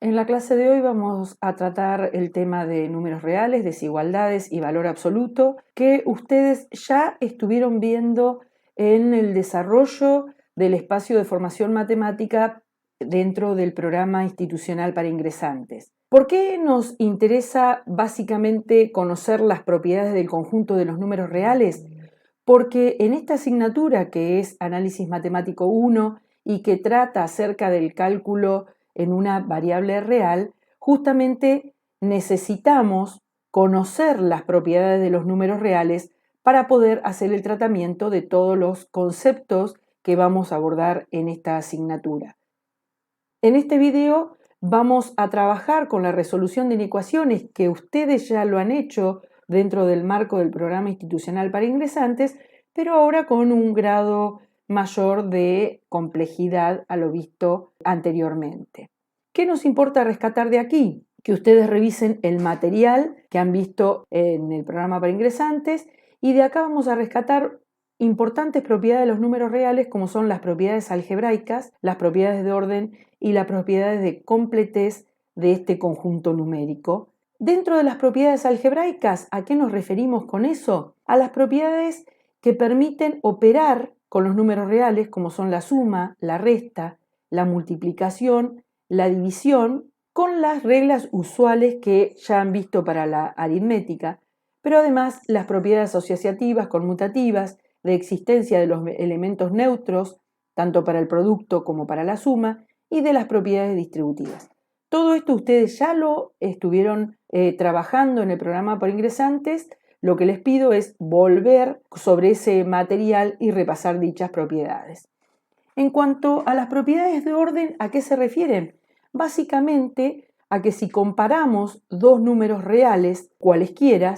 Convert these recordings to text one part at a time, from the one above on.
En la clase de hoy vamos a tratar el tema de números reales, desigualdades y valor absoluto, que ustedes ya estuvieron viendo en el desarrollo del espacio de formación matemática dentro del programa institucional para ingresantes. ¿Por qué nos interesa básicamente conocer las propiedades del conjunto de los números reales? Porque en esta asignatura, que es Análisis Matemático 1 y que trata acerca del cálculo en una variable real, justamente necesitamos conocer las propiedades de los números reales para poder hacer el tratamiento de todos los conceptos que vamos a abordar en esta asignatura. En este video vamos a trabajar con la resolución de inecuaciones, que ustedes ya lo han hecho dentro del marco del programa institucional para ingresantes, pero ahora con un grado mayor de complejidad a lo visto anteriormente. ¿Qué nos importa rescatar de aquí? Que ustedes revisen el material que han visto en el programa para ingresantes, y de acá vamos a rescatar importantes propiedades de los números reales, como son las propiedades algebraicas, las propiedades de orden y las propiedades de completez de este conjunto numérico. Dentro de las propiedades algebraicas, ¿a qué nos referimos con eso? A las propiedades que permiten operar con los números reales, como son la suma, la resta, la multiplicación, la división, con las reglas usuales que ya han visto para la aritmética, pero además las propiedades asociativas, conmutativas, de existencia de los elementos neutros, tanto para el producto como para la suma, y de las propiedades distributivas. Todo esto ustedes ya lo estuvieron trabajando en el programa por ingresantes. Lo que les pido es volver sobre ese material y repasar dichas propiedades. En cuanto a las propiedades de orden, ¿a qué se refieren? Básicamente a que si comparamos dos números reales, cualesquiera,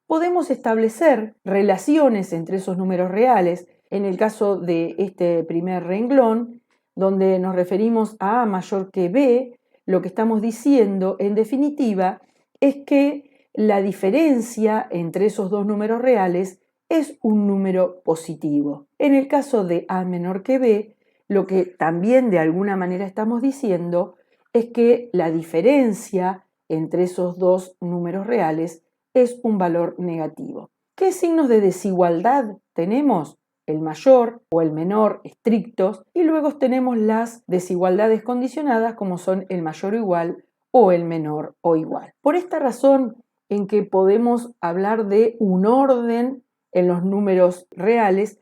podemos establecer relaciones entre esos números reales. En el caso de este primer renglón, donde nos referimos a A mayor que B, lo que estamos diciendo, en definitiva, es que la diferencia entre esos dos números reales es un número positivo. En el caso de A menor que B, lo que también de alguna manera estamos diciendo es que la diferencia entre esos dos números reales es un valor negativo. ¿Qué signos de desigualdad tenemos? El mayor o el menor estrictos, y luego tenemos las desigualdades condicionadas, como son el mayor o igual o el menor o igual. Por esta razón en que podemos hablar de un orden en los números reales.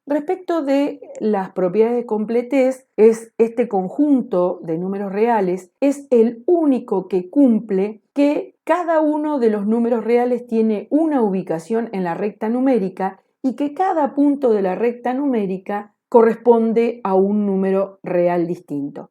Respecto de las propiedades de completez, es este conjunto de números reales, es el único que cumple que cada uno de los números reales tiene una ubicación en la recta numérica y que cada punto de la recta numérica corresponde a un número real distinto.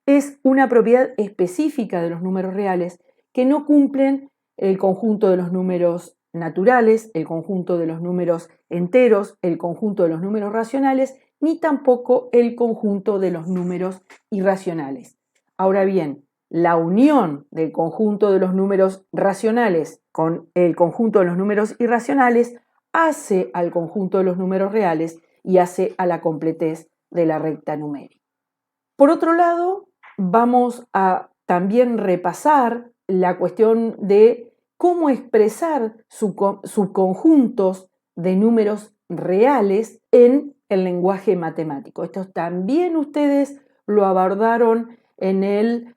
Es una propiedad específica de los números reales que no cumplen el conjunto de los números naturales, el conjunto de los números enteros, el conjunto de los números racionales, ni tampoco el conjunto de los números irracionales. Ahora bien, la unión del conjunto de los números racionales con el conjunto de los números irracionales hace al conjunto de los números reales y hace a la completez de la recta numérica. Por otro lado, vamos a también repasar la cuestión de cómo expresar subconjuntos de números reales en el lenguaje matemático. Esto también ustedes lo abordaron en el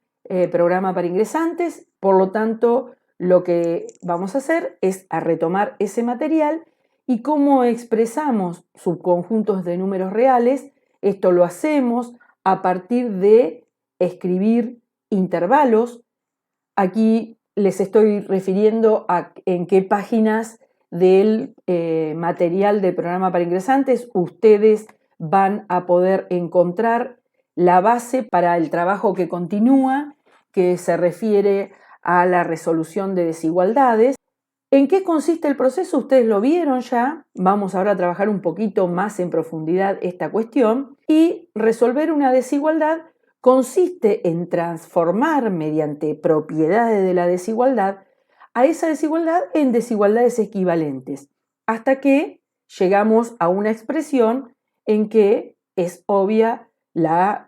programa para ingresantes, por lo tanto, lo que vamos a hacer es a retomar ese material y cómo expresamos subconjuntos de números reales. Esto lo hacemos a partir de escribir intervalos. Aquí les estoy refiriendo a en qué páginas del material del programa para ingresantes ustedes van a poder encontrar la base para el trabajo que continúa, que se refiere a la resolución de desigualdades. ¿En qué consiste el proceso? Ustedes lo vieron ya. Vamos ahora a trabajar un poquito más en profundidad esta cuestión. Y resolver una desigualdad consiste en transformar mediante propiedades de la desigualdad a esa desigualdad en desigualdades equivalentes, hasta que llegamos a una expresión en que es obvia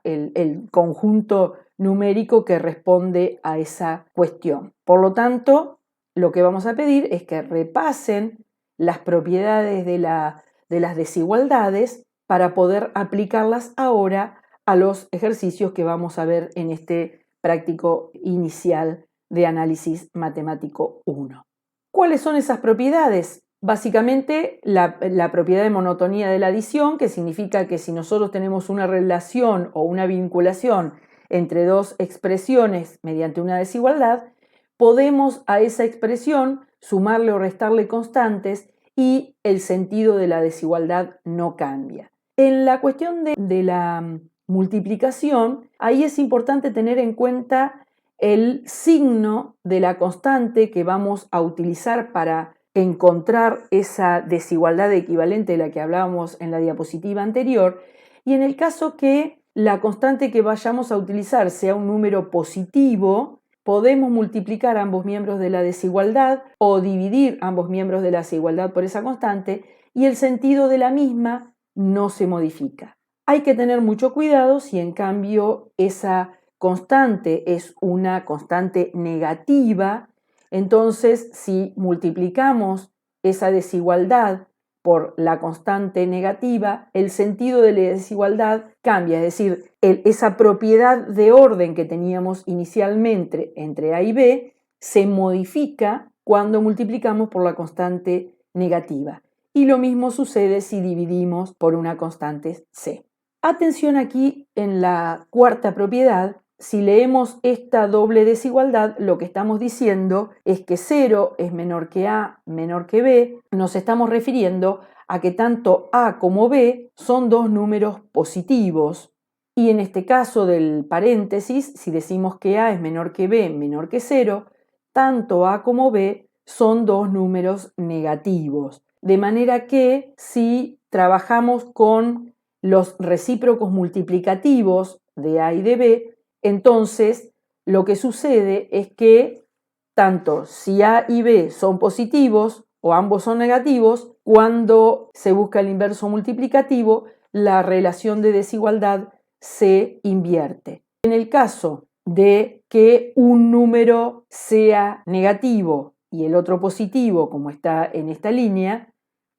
el conjunto numérico que responde a esa cuestión. Por lo tanto, lo que vamos a pedir es que repasen las propiedades de las desigualdades para poder aplicarlas ahora a los ejercicios que vamos a ver en este práctico inicial de análisis matemático 1. ¿Cuáles son esas propiedades? Básicamente la propiedad de monotonía de la adición, que significa que si nosotros tenemos una relación o una vinculación entre dos expresiones mediante una desigualdad, podemos a esa expresión sumarle o restarle constantes y el sentido de la desigualdad no cambia. En la cuestión de la multiplicación, ahí es importante tener en cuenta el signo de la constante que vamos a utilizar para encontrar esa desigualdad equivalente de la que hablábamos en la diapositiva anterior, y en el caso que la constante que vayamos a utilizar sea un número positivo, podemos multiplicar ambos miembros de la desigualdad o dividir ambos miembros de la desigualdad por esa constante y el sentido de la misma no se modifica. Hay que tener mucho cuidado si en cambio esa constante es una constante negativa. Entonces, si multiplicamos esa desigualdad por la constante negativa, el sentido de la desigualdad cambia, es decir, esa propiedad de orden que teníamos inicialmente entre A y B se modifica cuando multiplicamos por la constante negativa. Y lo mismo sucede si dividimos por una constante C. Atención aquí en la cuarta propiedad. Si leemos esta doble desigualdad, lo que estamos diciendo es que 0 es menor que A, menor que B. Nos estamos refiriendo a que tanto A como B son dos números positivos. Y en este caso del paréntesis, si decimos que A es menor que B, menor que 0, tanto A como B son dos números negativos. De manera que si trabajamos con los recíprocos multiplicativos de A y de B, entonces lo que sucede es que tanto si A y B son positivos o ambos son negativos, cuando se busca el inverso multiplicativo, la relación de desigualdad se invierte. En el caso de que un número sea negativo y el otro positivo, como está en esta línea,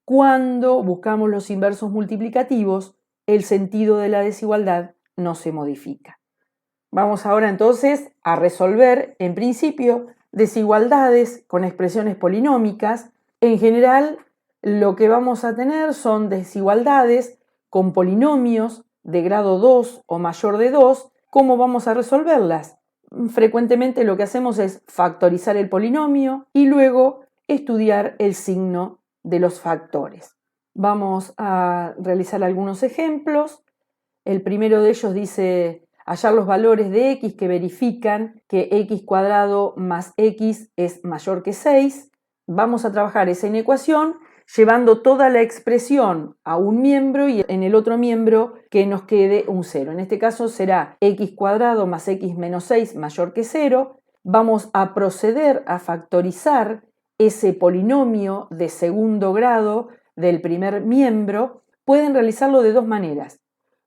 cuando buscamos los inversos multiplicativos, el sentido de la desigualdad no se modifica. Vamos ahora entonces a resolver, en principio, desigualdades con expresiones polinómicas. En general, lo que vamos a tener son desigualdades con polinomios de grado 2 o mayor de 2. ¿Cómo vamos a resolverlas? Frecuentemente lo que hacemos es factorizar el polinomio y luego estudiar el signo de los factores. Vamos a realizar algunos ejemplos. El primero de ellos dice hallar los valores de x que verifican que x cuadrado más x es mayor que 6. Vamos a trabajar esa inecuación llevando toda la expresión a un miembro y en el otro miembro que nos quede un 0. En este caso será x cuadrado más x menos 6 mayor que 0. Vamos a proceder a factorizar ese polinomio de segundo grado del primer miembro. Pueden realizarlo de dos maneras.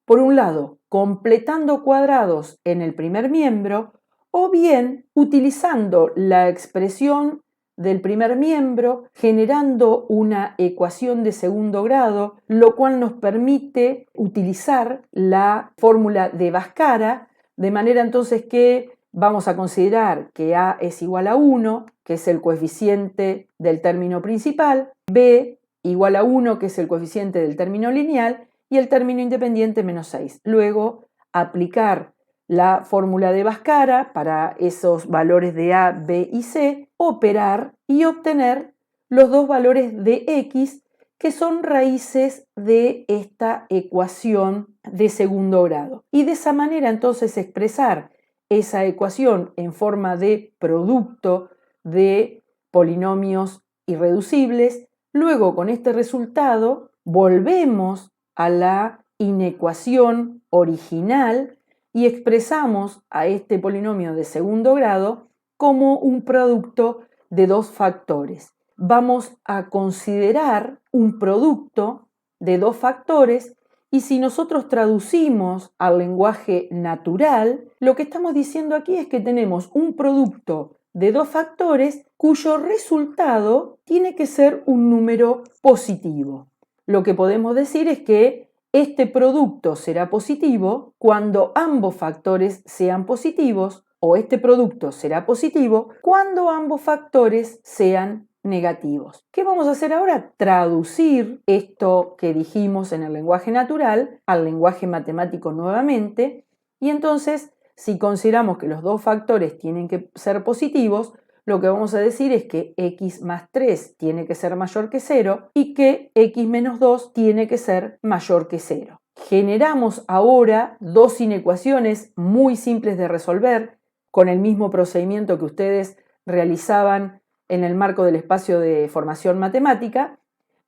Por un lado, completando cuadrados en el primer miembro o bien utilizando la expresión del primer miembro generando una ecuación de segundo grado, lo cual nos permite utilizar la fórmula de Bhaskara, de manera entonces que vamos a considerar que A es igual a 1, que es el coeficiente del término principal, B igual a 1, que es el coeficiente del término lineal, y el término independiente menos 6. Luego, aplicar la fórmula de Bhaskara para esos valores de A, B y C, operar y obtener los dos valores de x que son raíces de esta ecuación de segundo grado. Y de esa manera entonces expresar esa ecuación en forma de producto de polinomios irreducibles. Luego, con este resultado, volvemos a la inecuación original y expresamos a este polinomio de segundo grado como un producto de dos factores. Vamos a considerar un producto de dos factores Y si nosotros traducimos al lenguaje natural, lo que estamos diciendo aquí es que tenemos un producto de dos factores cuyo resultado tiene que ser un número positivo. Lo que podemos decir es que este producto será positivo cuando ambos factores sean positivos, o este producto será positivo cuando ambos factores sean negativos. ¿Qué vamos a hacer ahora? Traducir esto que dijimos en el lenguaje natural al lenguaje matemático nuevamente, y entonces, si consideramos que los dos factores tienen que ser positivos, lo que vamos a decir es que x más 3 tiene que ser mayor que 0 y que x menos 2 tiene que ser mayor que 0. Generamos ahora dos inecuaciones muy simples de resolver con el mismo procedimiento que ustedes realizaban en el marco del espacio de formación matemática.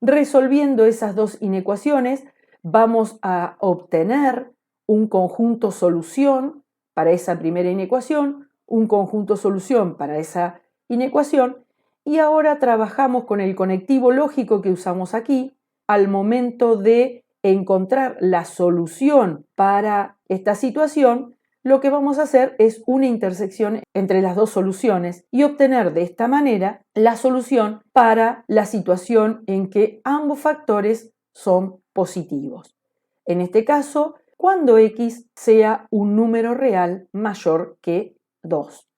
Resolviendo esas dos inecuaciones, vamos a obtener un conjunto solución para esa primera inecuación, un conjunto solución para esa inecuación, y ahora trabajamos con el conectivo lógico que usamos aquí al momento de encontrar la solución para esta situación. Lo que vamos a hacer es una intersección entre las dos soluciones y obtener de esta manera la solución para la situación en que ambos factores son positivos. En este caso, cuando x sea un número real mayor que 2.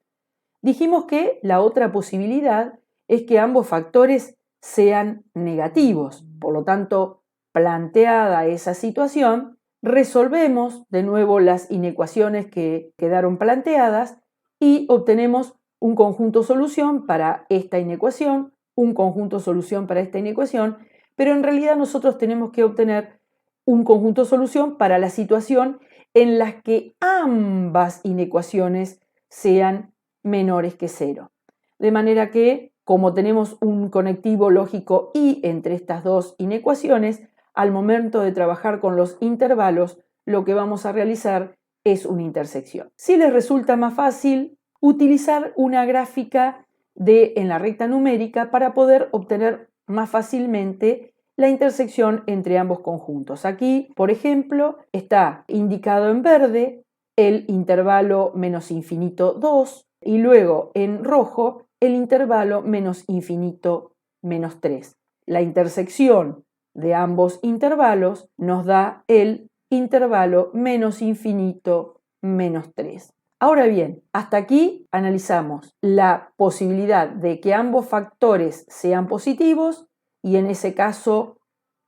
Dijimos que la otra posibilidad es que ambos factores sean negativos. Por lo tanto, planteada esa situación, resolvemos de nuevo las inecuaciones que quedaron planteadas y obtenemos un conjunto solución para esta inecuación, un conjunto solución para esta inecuación, pero en realidad nosotros tenemos que obtener un conjunto solución para la situación en la que ambas inecuaciones sean menores que 0. De manera que, como tenemos un conectivo lógico y entre estas dos inecuaciones, al momento de trabajar con los intervalos, lo que vamos a realizar es una intersección. Si les resulta más fácil, utilizar una gráfica en la recta numérica para poder obtener más fácilmente la intersección entre ambos conjuntos. Aquí, por ejemplo, está indicado en verde el intervalo menos infinito 2 y luego en rojo el intervalo menos infinito menos 3. La intersección de ambos intervalos nos da el intervalo menos infinito menos 3. Ahora bien, hasta aquí analizamos la posibilidad de que ambos factores sean positivos y en ese caso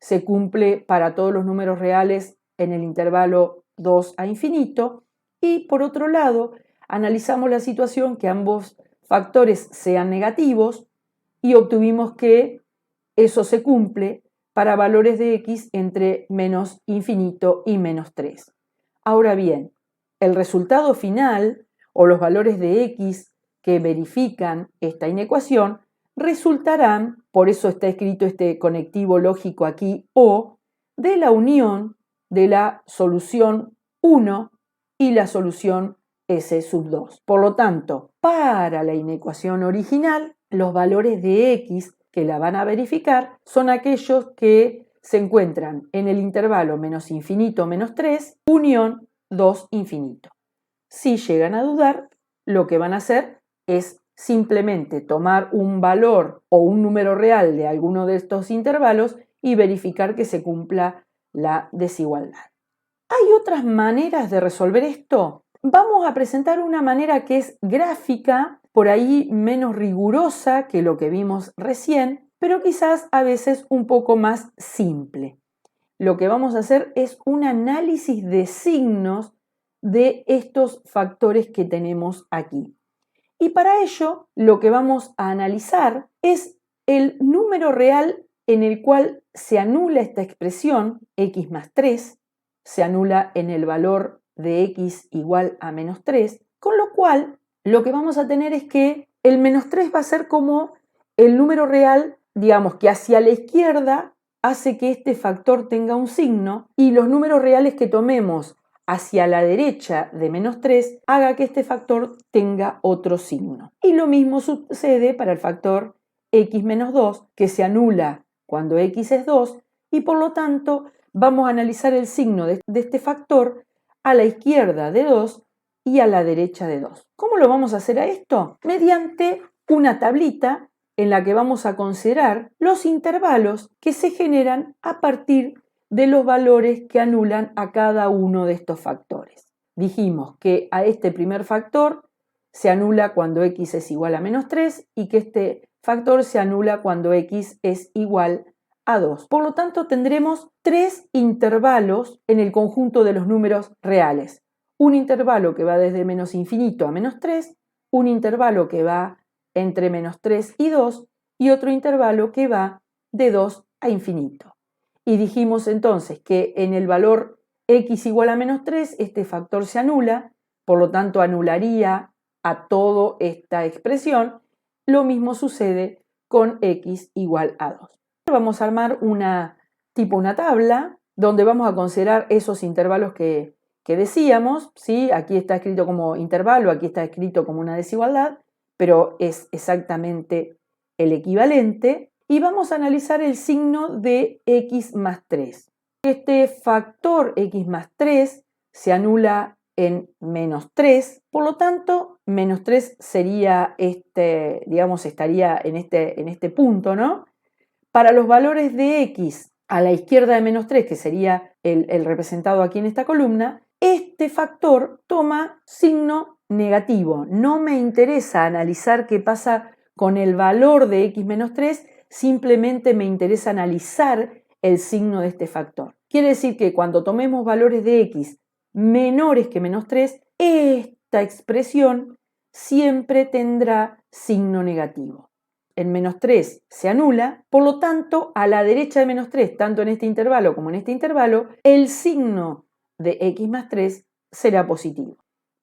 se cumple para todos los números reales en el intervalo 2 a infinito, y por otro lado analizamos la situación que ambos factores sean negativos y obtuvimos que eso se cumple para valores de x entre menos infinito y menos 3. Ahora bien, el resultado final o los valores de x que verifican esta inecuación resultarán, por eso está escrito este conectivo lógico aquí, o de la unión de la solución 1 y la solución S sub 2. Por lo tanto, para la inecuación original, los valores de x que la van a verificar son aquellos que se encuentran en el intervalo menos infinito menos 3, unión 2 infinito. Si llegan a dudar, lo que van a hacer es simplemente tomar un valor o un número real de alguno de estos intervalos y verificar que se cumpla la desigualdad. ¿Hay otras maneras de resolver esto? Vamos a presentar una manera que es gráfica, por ahí menos rigurosa que lo que vimos recién, pero quizás a veces un poco más simple. Lo que vamos a hacer es un análisis de signos de estos factores que tenemos aquí. Y para ello, lo que vamos a analizar es el número real en el cual se anula esta expresión, x más 3, se anula en el valor de x igual a menos 3, con lo cual lo que vamos a tener es que el menos 3 va a ser como el número real, digamos que hacia la izquierda hace que este factor tenga un signo, y los números reales que tomemos hacia la derecha de menos 3 haga que este factor tenga otro signo. Y lo mismo sucede para el factor x menos 2, que se anula cuando x es 2 y por lo tanto vamos a analizar el signo de este factor a la izquierda de 2 y a la derecha de 2. ¿Cómo lo vamos a hacer a esto? Mediante una tablita en la que vamos a considerar los intervalos que se generan a partir de los valores que anulan a cada uno de estos factores. Dijimos que a este primer factor se anula cuando x es igual a menos 3 y que este factor se anula cuando x es igual a 2. Por lo tanto, tendremos 3 intervalos en el conjunto de los números reales. Un intervalo que va desde menos infinito a menos 3, un intervalo que va entre menos 3 y 2 y otro intervalo que va de 2 a infinito. Y dijimos entonces que en el valor x igual a menos 3 este factor se anula, por lo tanto anularía a toda esta expresión. Lo mismo sucede con x igual a 2. Vamos a armar una tabla donde vamos a considerar esos intervalos que decíamos, ¿sí? Aquí está escrito como intervalo, aquí está escrito como una desigualdad, pero es exactamente el equivalente. Y vamos a analizar el signo de x más 3. Este factor x más 3 se anula en menos 3, por lo tanto, menos 3 sería estaría en este punto, ¿no? Para los valores de x a la izquierda de menos 3, que sería el representado aquí en esta columna, este factor toma signo negativo. No me interesa analizar qué pasa con el valor de x menos 3, simplemente me interesa analizar el signo de este factor. Quiere decir que cuando tomemos valores de x menores que menos 3, esta expresión siempre tendrá signo negativo. En menos 3 se anula, por lo tanto, a la derecha de menos 3, tanto en este intervalo como en este intervalo, el signo de x más 3 será positivo.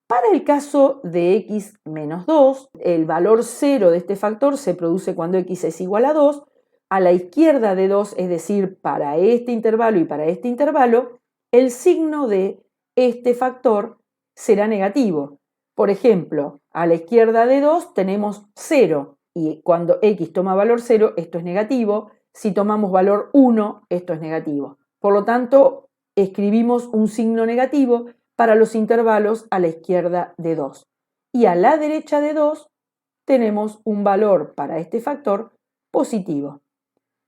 Para el caso de x menos 2, el valor 0 de este factor se produce cuando x es igual a 2. A la izquierda de 2, es decir, para este intervalo y para este intervalo, el signo de este factor será negativo. Por ejemplo, a la izquierda de 2 tenemos 0. Y cuando x toma valor 0, esto es negativo. Si tomamos valor 1, esto es negativo. Por lo tanto, escribimos un signo negativo para los intervalos a la izquierda de 2. Y a la derecha de 2 tenemos un valor para este factor positivo.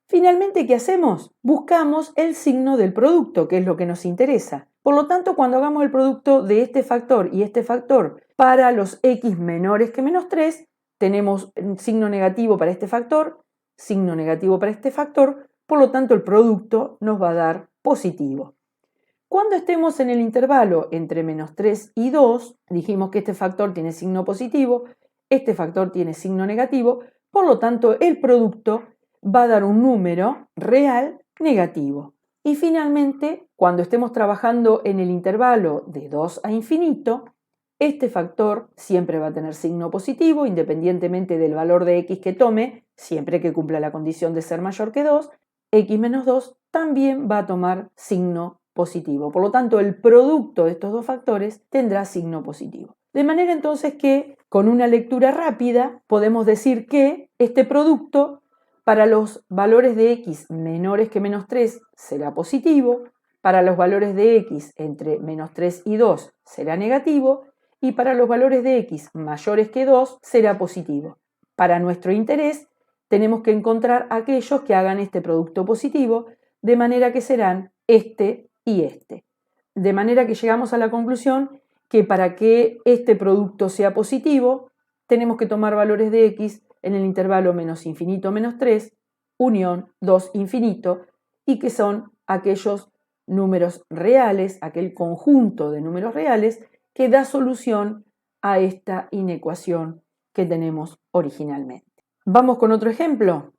Finalmente, ¿qué hacemos? Buscamos el signo del producto, que es lo que nos interesa. Por lo tanto, cuando hagamos el producto de este factor y este factor para los x menores que menos 3, tenemos un signo negativo para este factor, signo negativo para este factor, por lo tanto el producto nos va a dar positivo. Cuando estemos en el intervalo entre menos 3 y 2, dijimos que este factor tiene signo positivo, este factor tiene signo negativo, por lo tanto el producto va a dar un número real negativo. Y finalmente, cuando estemos trabajando en el intervalo de 2 a infinito, este factor siempre va a tener signo positivo, independientemente del valor de x que tome, siempre que cumpla la condición de ser mayor que 2, x menos 2 también va a tomar signo positivo. Por lo tanto, el producto de estos dos factores tendrá signo positivo. De manera entonces que, con una lectura rápida, podemos decir que este producto para los valores de x menores que menos 3 será positivo, para los valores de x entre menos 3 y 2 será negativo, y para los valores de x mayores que 2 será positivo. Para nuestro interés, tenemos que encontrar aquellos que hagan este producto positivo, de manera que serán este y este. De manera que llegamos a la conclusión que para que este producto sea positivo, tenemos que tomar valores de x en el intervalo menos infinito menos 3, unión 2 infinito, y que son aquellos números reales, aquel conjunto de números reales que da solución a esta inecuación que tenemos originalmente. Vamos con otro ejemplo.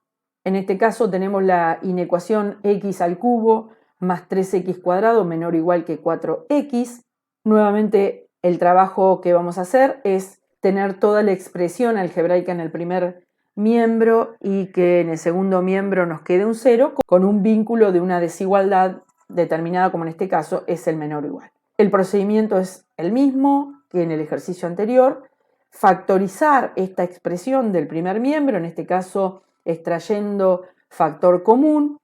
En este caso tenemos la inecuación x al cubo más 3x cuadrado menor o igual que 4x. Nuevamente el trabajo que vamos a hacer es tener toda la expresión algebraica en el primer miembro y que en el segundo miembro nos quede un 0 con un vínculo de una desigualdad determinada, como en este caso es el menor o igual. El procedimiento es el mismo que en el ejercicio anterior. Factorizar esta expresión del primer miembro, en este caso extrayendo factor común,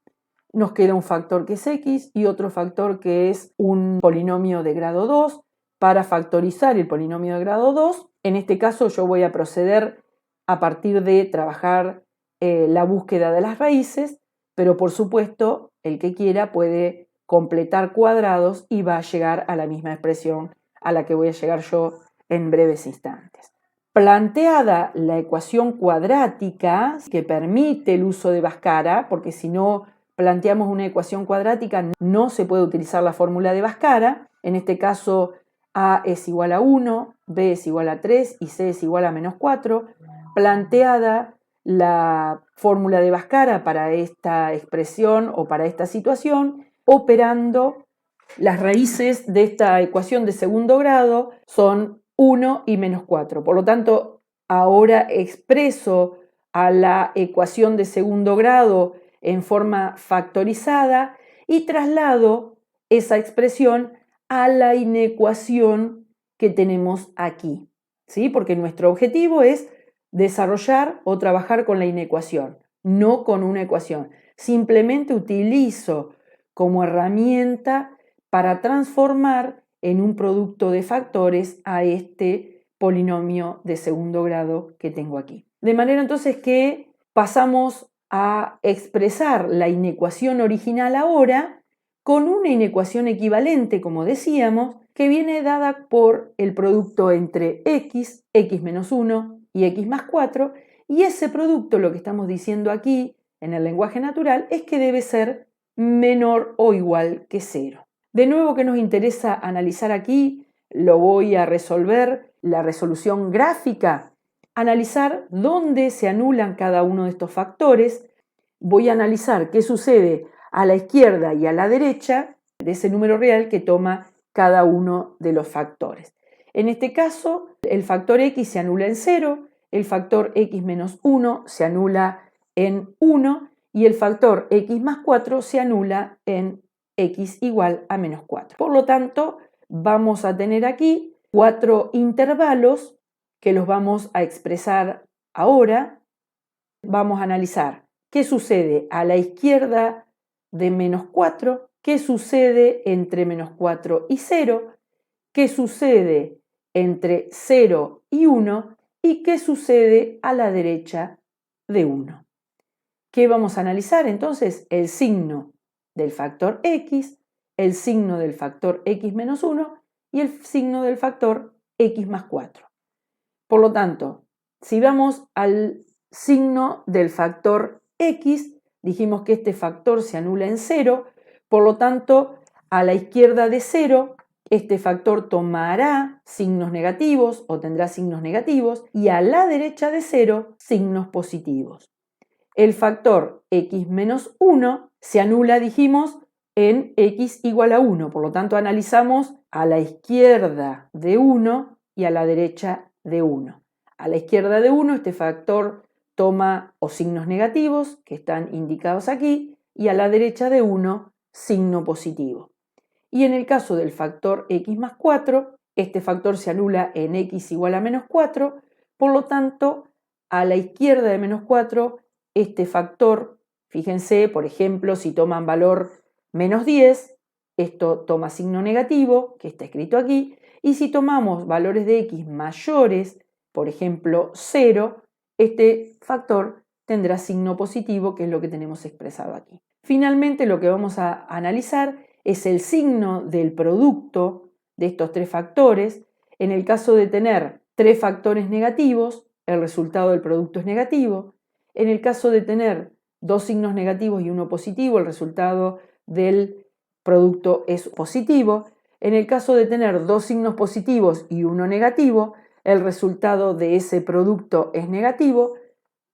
nos queda un factor que es x y otro factor que es un polinomio de grado 2. Para factorizar el polinomio de grado 2, en este caso yo voy a proceder a partir de trabajar la búsqueda de las raíces, pero por supuesto el que quiera puede completar cuadrados y va a llegar a la misma expresión a la que voy a llegar yo en breves instantes. Planteada la ecuación cuadrática que permite el uso de Bhaskara, porque si no planteamos una ecuación cuadrática no se puede utilizar la fórmula de Bhaskara, en este caso a es igual a 1, b es igual a 3 y c es igual a menos 4, planteada la fórmula de Bhaskara para esta expresión o para esta situación, operando las raíces de esta ecuación de segundo grado son 1 y menos 4. Por lo tanto, ahora expreso a la ecuación de segundo grado en forma factorizada y traslado esa expresión a la inecuación que tenemos aquí, ¿sí? Porque nuestro objetivo es desarrollar o trabajar con la inecuación, no con una ecuación. Simplemente utilizo como herramienta para transformar en un producto de factores a este polinomio de segundo grado que tengo aquí. De manera entonces que pasamos a expresar la inecuación original ahora con una inecuación equivalente, como decíamos, que viene dada por el producto entre x menos 1 y x más 4, y ese producto, lo que estamos diciendo aquí en el lenguaje natural, es que debe ser menor o igual que 0. De nuevo, ¿qué nos interesa analizar aquí? Lo voy a resolver, la resolución gráfica, analizar dónde se anulan cada uno de estos factores. Voy a analizar qué sucede a la izquierda y a la derecha de ese número real que toma cada uno de los factores. En este caso, el factor x se anula en 0, el factor x menos 1 se anula en 1 y el factor x más 4 se anula en x igual a menos 4. Por lo tanto, vamos a tener aquí 4 intervalos que los vamos a expresar ahora. Vamos a analizar qué sucede a la izquierda de menos 4, qué sucede entre menos 4 y 0, qué sucede entre 0 y 1 y qué sucede a la derecha de 1. ¿Qué vamos a analizar? Entonces, el signo del factor x, el signo del factor x menos 1 y el signo del factor x más 4. Por lo tanto, si vamos al signo del factor x, dijimos que este factor se anula en 0, por lo tanto, a la izquierda de 0, este factor tomará signos negativos o tendrá signos negativos y a la derecha de 0, signos positivos. El factor x menos 1 se anula, dijimos, en x igual a 1. Por lo tanto, analizamos a la izquierda de 1 y a la derecha de 1. A la izquierda de 1 este factor toma o signos negativos, que están indicados aquí, y a la derecha de 1, signo positivo. Y en el caso del factor x más 4, este factor se anula en x igual a menos 4, por lo tanto, a la izquierda de menos 4, este factor, fíjense, por ejemplo, si toman valor menos 10, esto toma signo negativo, que está escrito aquí, y si tomamos valores de x mayores, por ejemplo 0, este factor tendrá signo positivo, que es lo que tenemos expresado aquí. Finalmente, lo que vamos a analizar es el signo del producto de estos tres factores. En el caso de tener tres factores negativos, el resultado del producto es negativo. En el caso de tener dos signos negativos y uno positivo, el resultado del producto es positivo. En el caso de tener dos signos positivos y uno negativo, el resultado de ese producto es negativo.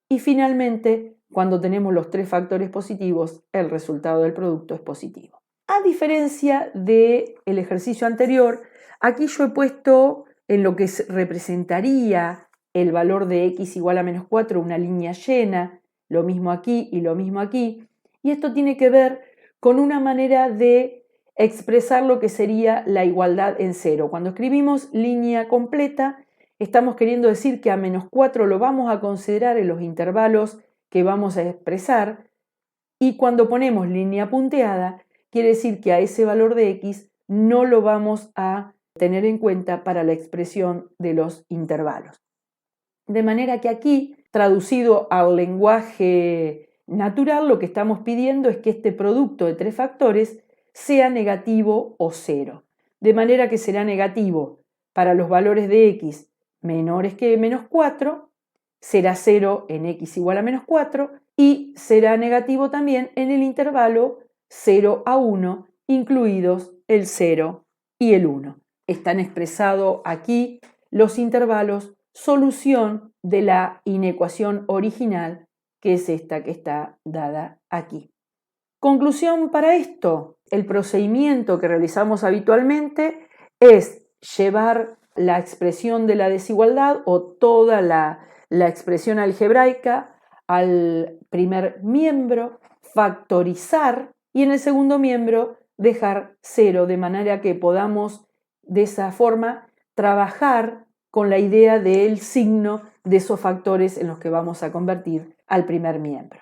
Y finalmente, cuando tenemos los tres factores positivos, el resultado del producto es positivo. A diferencia del ejercicio anterior, aquí yo he puesto en lo que representaría el valor de x igual a menos 4 una línea llena, lo mismo aquí y lo mismo aquí, y esto tiene que ver con una manera de expresar lo que sería la igualdad en cero. Cuando escribimos línea completa, estamos queriendo decir que a menos 4 lo vamos a considerar en los intervalos que vamos a expresar, Y cuando ponemos línea punteada, quiere decir que a ese valor de x no lo vamos a tener en cuenta para la expresión de los intervalos. De manera que aquí, traducido al lenguaje natural, lo que estamos pidiendo es que este producto de tres factores sea negativo o cero. De manera que será negativo para los valores de x menores que menos 4, será 0 en x igual a menos 4 y será negativo también en el intervalo 0 a 1, incluidos el 0 y el 1. Están expresados aquí los intervalos solución de la inecuación original, que es esta que está dada aquí. Conclusión para esto: el procedimiento que realizamos habitualmente es llevar la expresión de la desigualdad o toda la expresión algebraica al primer miembro, factorizar y en el segundo miembro dejar 0, de manera que podamos de esa forma trabajar con la idea del signo de esos factores en los que vamos a convertir al primer miembro.